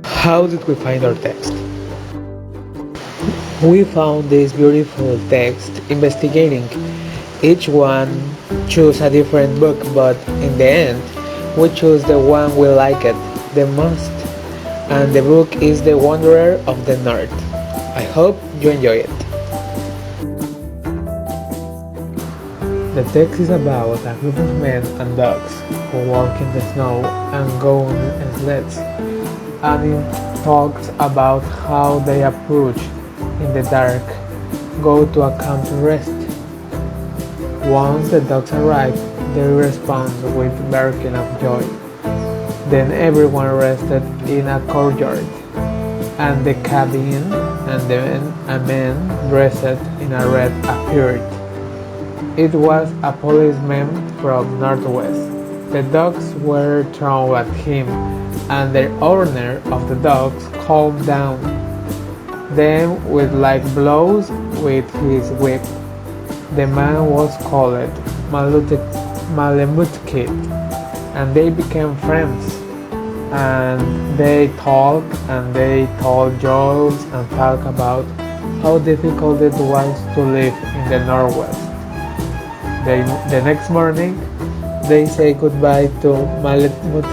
How did we find our text? We found this beautiful text investigating. Each one chose a different book, but in the end, we chose the one we liked the most. And the book is The Wanderer of the North. I hope you enjoy it. The text is about a group of men and dogs who walk in the snow and go on sleds, and it talks about how they approach in the dark, go to a camp to rest. Once the dogs arrive, they respond with barking of joy. Then everyone rested in a courtyard, and the cabin, and then a man dressed in a red appeared. It was a policeman from Northwest. The dogs were thrown at him, and the owner of the dogs calmed down them with light blows with his whip. The man was called Malemute, and they became friends. And they talked and they told jokes and talked about how difficult it was to live in the Northwest. The next morning, they say goodbye to Malemute.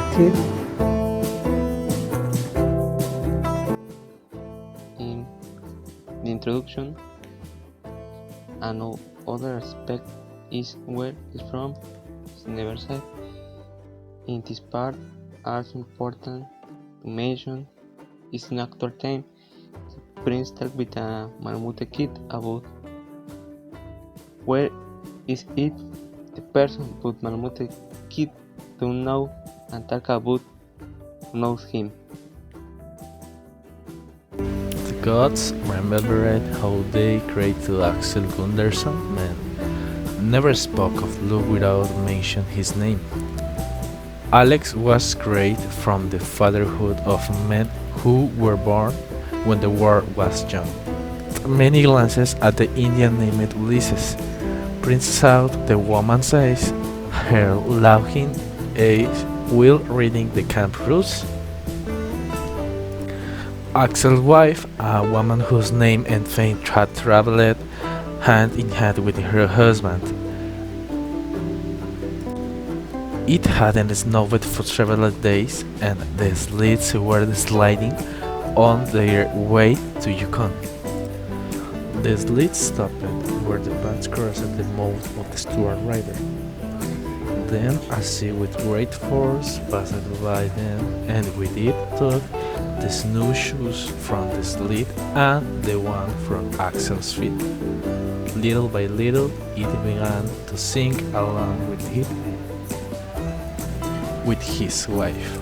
In the introduction, another aspect is where it's from. It's never said. In this part, also important to mention is in actor time. The prince talked with a Malemute kid about where is it the person but Malemute kid don't know and talk about knows him. The gods remembered how they created Axel Gunderson and never spoke of Luke without mentioning his name. Alex was created from the fatherhood of men who were born when the world was young. Many glances at the Indian named Ulysses. Prince saw the woman's eyes, her laughing eyes while reading the camp rules. Axel's wife, a woman whose name and fame had traveled hand in hand with her husband. It hadn't snowed for several days, and the sleds were sliding on their way to Yukon. The sleds stopped where the bands crossed the mouth of the Stuart River. Then a sea with great force passed by them, and with it took the snowshoes from the sled and the one from Axel's feet. Little by little, it began to sink along with his wife.